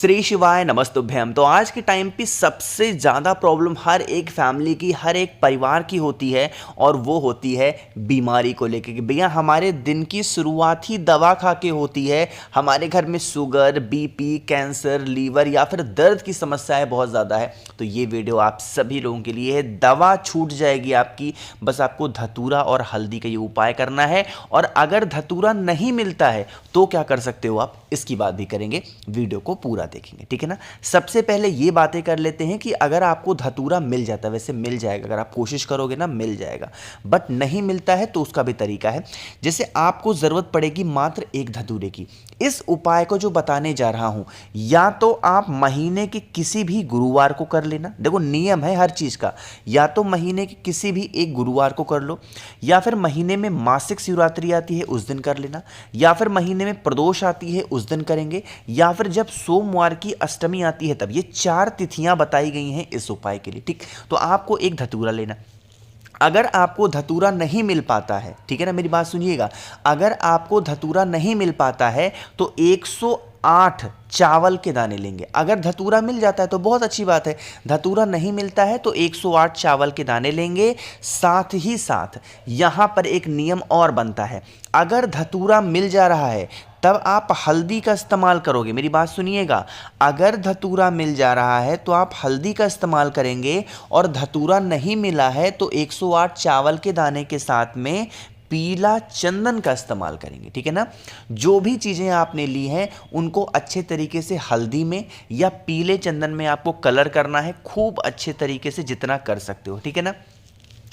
श्री शिवाय नमस्तुभ्यम। तो आज के टाइम पे सबसे ज़्यादा प्रॉब्लम हर एक फैमिली की, हर एक परिवार की होती है और वो होती है बीमारी को लेकर कि भैया हमारे दिन की शुरुआत ही दवा खा के होती है। हमारे घर में शुगर, बीपी, कैंसर, लीवर या फिर दर्द की समस्याएं बहुत ज़्यादा है। तो ये वीडियो आप सभी लोगों के लिए है। दवा छूट जाएगी आपकी, बस आपको धतूरा और हल्दी का ये उपाय करना है। और अगर धतूरा नहीं मिलता है तो क्या कर सकते हो आप, इसकी बात भी करेंगे। वीडियो को पूरा देखेंगे, ठीक है ना। सबसे पहले ये बातें कर लेते हैं कि अगर आपको धतूरा मिल जाता है, वैसे मिल जाएगा, अगर आप कोशिश करोगे ना मिल जाएगा, बट नहीं मिलता है तो उसका भी तरीका है। जैसे आपको ज़रूरत पड़ेगी मात्र एक धतूरे की। इस उपाय को जो बताने जा रहा हूं, या तो आप महीने के किसी भी गुरुवार को कर लेना। देखो नियम है हर चीज़ का, या तो महीने के किसी भी एक गुरुवार को कर लो, या फिर महीने में मासिक शिवरात्रि आती है उस दिन कर लेना, या फिर महीने में प्रदोष आती है उस दिन करेंगे, या फिर जब सोमवार की अष्टमी आती है तब। ये 4 तिथियां बताई गई हैं इस उपाय के लिए, ठीक। तो आपको एक धतूरा लेना। अगर आपको धतूरा नहीं मिल पाता है, ठीक है ना, मेरी बात सुनिएगा, अगर आपको धतूरा नहीं मिल पाता है तो 108 चावल के दाने लेंगे। अगर धतूरा मिल जाता है तो बहुत अच्छी बात है, धतूरा नहीं मिलता है तो 108 चावल के दाने लेंगे। साथ ही साथ यहां पर एक नियम और बनता है, अगर धतूरा मिल जा रहा है तब आप हल्दी का इस्तेमाल करोगे। मेरी बात सुनिएगा, अगर धतूरा मिल जा रहा है तो आप हल्दी का इस्तेमाल करेंगे, और धतूरा नहीं मिला है तो 108 चावल के दाने के साथ में पीला चंदन का इस्तेमाल करेंगे, ठीक है ना। जो भी चीज़ें आपने ली हैं उनको अच्छे तरीके से हल्दी में या पीले चंदन में आपको कलर करना है, खूब अच्छे तरीके से जितना कर सकते हो, ठीक है ना।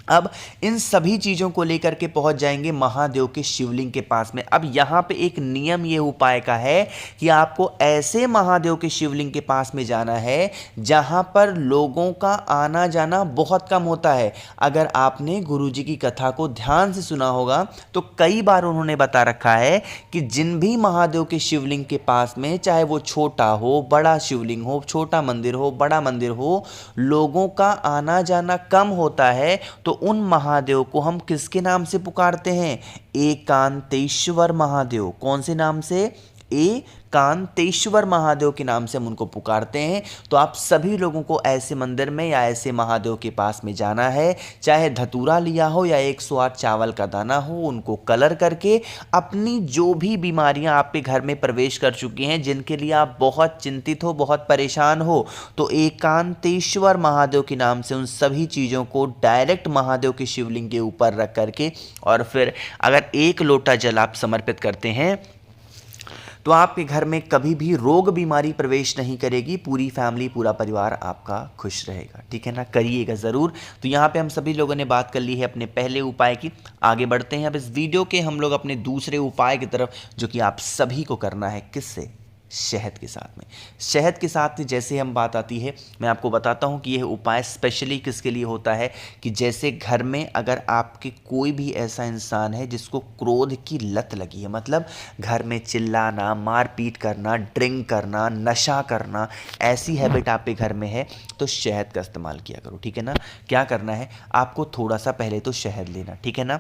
अब इन सभी चीज़ों को लेकर के पहुंच जाएंगे महादेव के शिवलिंग के पास में। अब यहाँ पे एक नियम ये उपाय का है कि आपको ऐसे महादेव के शिवलिंग के पास में जाना है जहाँ पर लोगों का आना जाना बहुत कम होता है। अगर आपने गुरुजी की कथा को ध्यान से सुना होगा तो कई बार उन्होंने बता रखा है कि जिन भी महादेव के शिवलिंग के पास में, चाहे वो छोटा हो, बड़ा शिवलिंग हो, छोटा मंदिर हो, बड़ा मंदिर हो, लोगों का आना जाना कम होता है, तो उन महादेव को हम किसके नाम से पुकारते हैं? एकांतेश्वर महादेव। कौन से नाम से? एकांतेश्वर महादेव के नाम से हम उनको पुकारते हैं। तो आप सभी लोगों को ऐसे मंदिर में या ऐसे महादेव के पास में जाना है, चाहे धतूरा लिया हो या 108 चावल का दाना हो, उनको कलर करके अपनी जो भी बीमारियां आपके घर में प्रवेश कर चुकी हैं, जिनके लिए आप बहुत चिंतित हो, बहुत परेशान हो, तो एकांतेश्वर महादेव के नाम से उन सभी चीज़ों को डायरेक्ट महादेव के शिवलिंग के ऊपर रख करके, और फिर अगर 1 लोटा जल आप समर्पित करते हैं तो आपके घर में कभी भी रोग बीमारी प्रवेश नहीं करेगी। पूरी फैमिली, पूरा परिवार आपका खुश रहेगा, ठीक है ना। करिएगा ज़रूर। तो यहाँ पे हम सभी लोगों ने बात कर ली है अपने पहले उपाय की। आगे बढ़ते हैं अब इस वीडियो के हम लोग अपने दूसरे उपाय की तरफ, जो कि आप सभी को करना है। किससे? शहद के साथ में। शहद के साथ जैसे हम बात आती है, मैं आपको बताता हूँ कि यह उपाय स्पेशली किसके लिए होता है कि जैसे घर में अगर आपके कोई भी ऐसा इंसान है जिसको क्रोध की लत लगी है, मतलब घर में चिल्लाना, मारपीट करना, ड्रिंक करना, नशा करना, ऐसी हैबिट आपके घर में है, तो शहद का इस्तेमाल किया करो, ठीक है ना। क्या करना है आपको, थोड़ा सा पहले तो शहद लेना, ठीक है ना।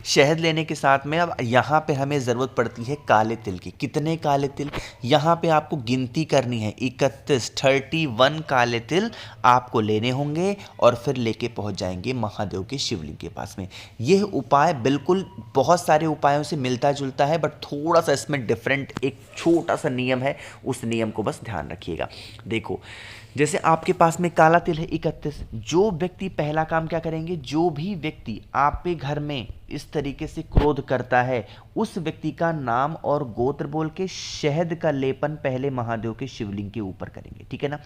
शहद लेने के साथ में अब यहाँ पे हमें ज़रूरत पड़ती है काले तिल की। कितने काले तिल? यहाँ पे आपको गिनती करनी है, 31 काले तिल आपको लेने होंगे, और फिर लेके पहुँच जाएंगे महादेव के शिवलिंग के पास में। यह उपाय बिल्कुल बहुत सारे उपायों से मिलता जुलता है, बट थोड़ा सा इसमें डिफरेंट एक छोटा सा नियम है, उस नियम को बस ध्यान रखिएगा। देखो, जैसे आपके पास में काला तिल है 31, जो व्यक्ति पहला काम क्या करेंगे, जो भी व्यक्ति आपके घर में इस तरीके से क्रोध करता है, उस व्यक्ति का नाम और गोत्र बोल के शहद का लेपन पहले महादेव के शिवलिंग के ऊपर करेंगे, ठीक है ना।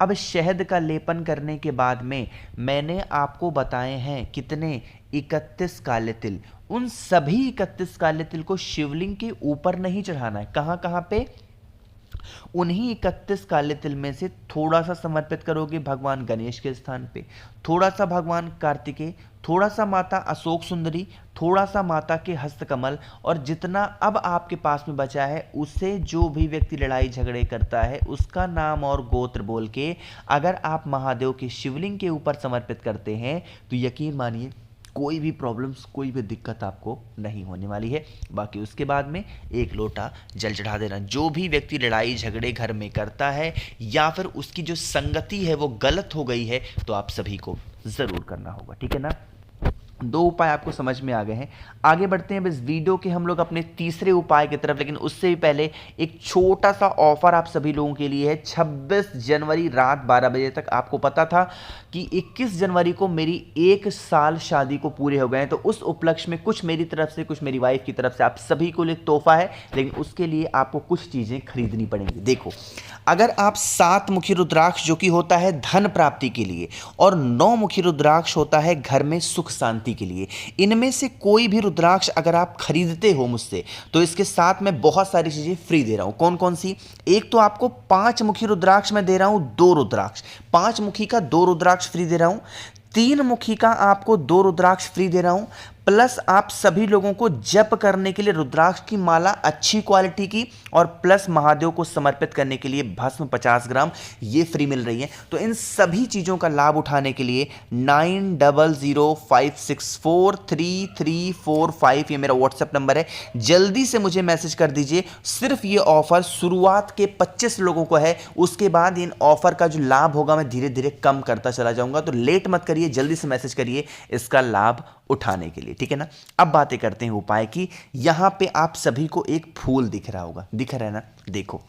अब शहद का लेपन करने के बाद में मैंने आपको बताए हैं कितने, 31 काले तिल। उन सभी 31 काले तिल को शिवलिंग के ऊपर नहीं चढ़ाना है। कहाँ कहाँ पे? उन्हीं 31 काले तिल में से थोड़ा सा समर्पित करोगे भगवान गणेश के स्थान पे, थोड़ा सा भगवान कार्तिकेय, थोड़ा सा माता अशोक सुंदरी, थोड़ा सा माता के हस्तकमल, और जितना अब आपके पास में बचा है उससे जो भी व्यक्ति लड़ाई झगड़े करता है उसका नाम और गोत्र बोल के अगर आप महादेव के शिवलिंग के ऊपर समर्पित करते हैं तो यकीन मानिए कोई भी प्रॉब्लम्स, कोई भी दिक्कत आपको नहीं होने वाली है। बाकी उसके बाद में एक लोटा जल चढ़ा देना। जो भी व्यक्ति लड़ाई झगड़े घर में करता है या फिर उसकी जो संगति है वो गलत हो गई है, तो आप सभी को ज़रूर करना होगा, ठीक है ना। 2 उपाय आपको समझ में आ गए हैं। आगे बढ़ते हैं इस वीडियो के हम लोग अपने तीसरे उपाय की तरफ, लेकिन उससे भी पहले एक छोटा सा ऑफर आप सभी लोगों के लिए है। 26 जनवरी रात 12 बजे तक, आपको पता था कि 21 जनवरी को मेरी 1 साल शादी को पूरे हो गए हैं, तो उस उपलक्ष्य में कुछ मेरी तरफ से, कुछ मेरी वाइफ की तरफ से आप सभी को लिए तोहफा है, लेकिन उसके लिए आपको कुछ चीज़ें खरीदनी पड़ेंगी। देखो, अगर आप 7 मुखी रुद्राक्ष जो कि होता है धन प्राप्ति के लिए, और 9 मुखी रुद्राक्ष होता है घर में सुख शांति के लिए, इनमें से कोई भी रुद्राक्ष अगर आप खरीदते हो मुझसे, तो इसके साथ मैं बहुत सारी चीजें फ्री दे रहा हूं। कौन कौन सी? एक तो आपको 5 मुखी रुद्राक्ष मैं दे रहा हूं, 2 रुद्राक्ष, 5 मुखी का 2 रुद्राक्ष फ्री दे रहा हूं, 3 मुखी का आपको 2 रुद्राक्ष फ्री दे रहा हूं, प्लस आप सभी लोगों को जप करने के लिए रुद्राक्ष की माला अच्छी क्वालिटी की, और प्लस महादेव को समर्पित करने के लिए भस्म 50 ग्राम ये फ्री मिल रही है। तो इन सभी चीज़ों का लाभ उठाने के लिए 9005643345 ये मेरा व्हाट्सएप नंबर है, जल्दी से मुझे मैसेज कर दीजिए। सिर्फ ये ऑफर शुरुआत के 25 लोगों को है, उसके बाद इन ऑफर का जो लाभ होगा मैं धीरे धीरे कम करता चला जाऊंगा। तो लेट मत करिए, जल्दी से मैसेज करिए इसका लाभ उठाने के लिए, ठीक है ना। अब बातें करते हैं उपाय की। यहां पे आप सभी को एक फूल दिख रहा होगा, दिख रहा है ना, देखो।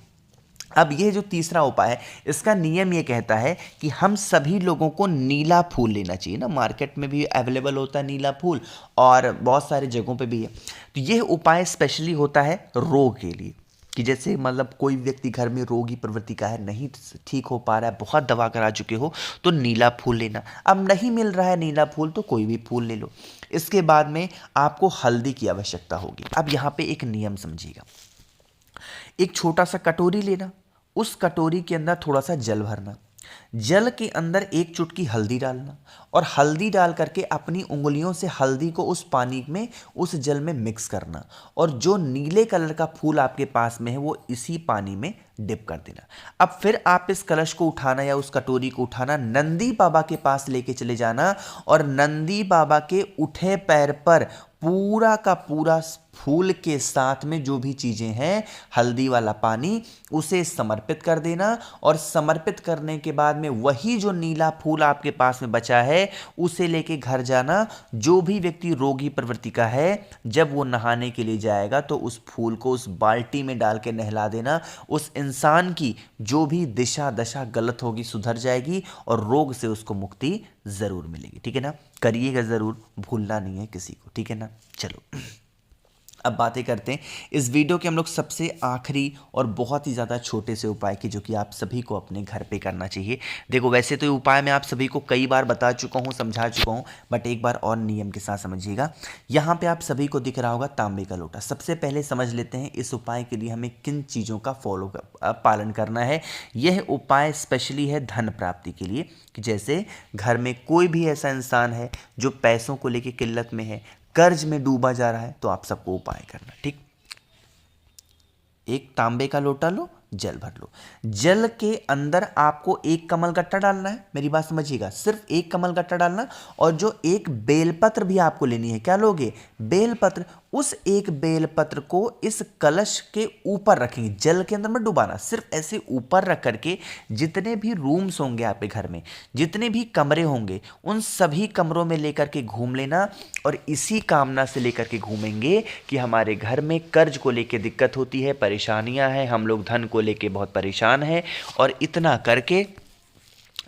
अब ये जो तीसरा उपाय है, इसका नियम ये कहता है कि हम सभी लोगों को नीला फूल लेना चाहिए ना। मार्केट में भी अवेलेबल होता है नीला फूल, और बहुत सारी जगहों पे भी है। तो यह उपाय स्पेशली होता है रोग के लिए, कि जैसे मतलब कोई व्यक्ति घर में रोगी प्रवृत्ति का है, नहीं ठीक हो पा रहा है, बहुत दवा करा चुके हो, तो नीला फूल लेना। अब नहीं मिल रहा है नीला फूल, तो कोई भी फूल ले लो। इसके बाद में आपको हल्दी की आवश्यकता होगी। अब यहाँ पे एक नियम समझिएगा, एक छोटा सा कटोरी लेना, उस कटोरी के अंदर थोड़ा सा जल भरना, जल के अंदर 1 चुटकी हल्दी डालना, और हल्दी डाल करके अपनी उंगलियों से हल्दी को उस पानी में, उस जल में मिक्स करना, और जो नीले कलर का फूल आपके पास में है वो इसी पानी में डिप कर देना। अब फिर आप इस कलश को उठाना या उस कटोरी को उठाना, नंदी बाबा के पास लेके चले जाना, और नंदी बाबा के उठे पैर पर पूरा का पूरा फूल के साथ में जो भी चीजें हैं, हल्दी वाला पानी, उसे समर्पित कर देना। और समर्पित करने के बाद में वही जो नीला फूल आपके पास में बचा है उसे लेके घर जाना। जो भी व्यक्ति रोगी प्रवृत्ति का है, जब वो नहाने के लिए जाएगा तो उस फूल को उस बाल्टी में डाल के नहला देना। उस इंसान की जो भी दिशा दशा गलत होगी सुधर जाएगी, और रोग से उसको मुक्ति जरूर मिलेगी, ठीक है ना। करिएगा जरूर, भूलना नहीं है किसी को, ठीक है ना। चलो अब बातें करते हैं इस वीडियो के हम लोग सबसे आखिरी और बहुत ही ज़्यादा छोटे से उपाय की, जो कि आप सभी को अपने घर पे करना चाहिए। देखो, वैसे तो ये उपाय मैं आप सभी को कई बार बता चुका हूँ, समझा चुका हूँ, बट एक बार और नियम के साथ समझिएगा। यहाँ पे आप सभी को दिख रहा होगा तांबे का लोटा। सबसे पहले समझ लेते हैं इस उपाय के लिए हमें किन चीज़ों का पालन करना है। यह उपाय स्पेशली है धन प्राप्ति के लिए, कि जैसे घर में कोई भी ऐसा इंसान है जो पैसों को लेकर किल्लत में है, कर्ज में डूबा जा रहा है, तो आप सबको उपाय करना, ठीक। एक तांबे का लोटा लो, जल भर लो, जल के अंदर आपको 1 कमल गट्टा डालना है। मेरी बात समझिएगा, सिर्फ 1 कमल गट्टा डालना, और जो 1 बेलपत्र भी आपको लेनी है। क्या लोगे? बेलपत्र। उस 1 बेलपत्र को इस कलश के ऊपर रखेंगे, जल के अंदर मत डुबाना, सिर्फ ऐसे ऊपर रख करके जितने भी रूम्स होंगे आपके घर में, जितने भी कमरे होंगे, उन सभी कमरों में लेकर के घूम लेना। और इसी कामना से लेकर के घूमेंगे कि हमारे घर में कर्ज को लेकर दिक्कत होती है, परेशानियां हैं, हम लोग धन को लेके बहुत परेशान है। और इतना करके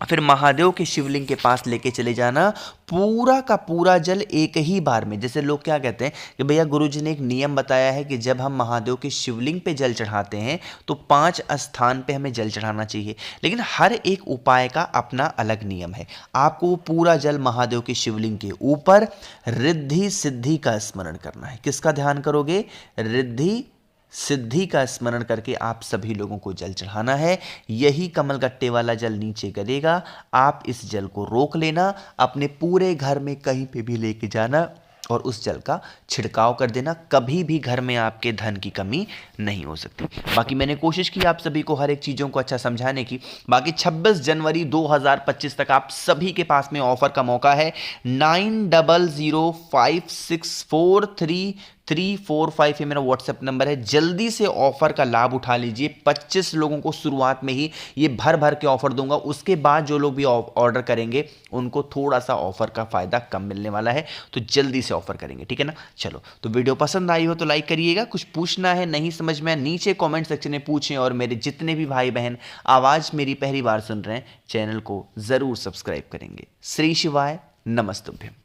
फिर महादेव के शिवलिंग के पास लेके चले जाना, पूरा का पूरा जल एक ही बार में। जैसे लोग क्या कहते हैं कि भैया गुरुजी ने एक नियम बताया है कि जब हम महादेव के शिवलिंग पे जल चढ़ाते हैं तो 5 स्थान पे हमें जल चढ़ाना चाहिए, लेकिन हर एक उपाय का अपना अलग नियम है। आपको पूरा जल महादेव के शिवलिंग के ऊपर रिद्धि सिद्धि का स्मरण करना है। किसका ध्यान करोगे? रिद्धि सिद्धि का स्मरण करके आप सभी लोगों को जल चढ़ाना है। यही कमल गट्टे वाला जल नीचे गिरेगा, आप इस जल को रोक लेना, अपने पूरे घर में कहीं पे भी लेके जाना, और उस जल का छिड़काव कर देना। कभी भी घर में आपके धन की कमी नहीं हो सकती। बाकी मैंने कोशिश की आप सभी को हर एक चीज़ों को अच्छा समझाने की। बाकी 26 जनवरी 2025 तक आप सभी के पास में ऑफर का मौका है। 9005643345 ये मेरा व्हाट्सएप नंबर है। जल्दी से ऑफर का लाभ उठा लीजिए। 25 लोगों को शुरुआत में ही ये भर भर के ऑफर दूंगा। उसके बाद जो लोग भी ऑर्डर करेंगे उनको थोड़ा सा ऑफर का फायदा कम मिलने वाला है, तो जल्दी से ऑफर करेंगे, ठीक है ना। चलो, तो वीडियो पसंद आई हो तो लाइक करिएगा। कुछ पूछना है, नहीं समझ में, नीचे कमेंट सेक्शन में पूछें। और मेरे जितने भी भाई बहन आवाज मेरी पहली बार सुन रहे हैं, चैनल को जरूर सब्सक्राइब करेंगे। श्री शिवाय, नमस्तुभ्यम।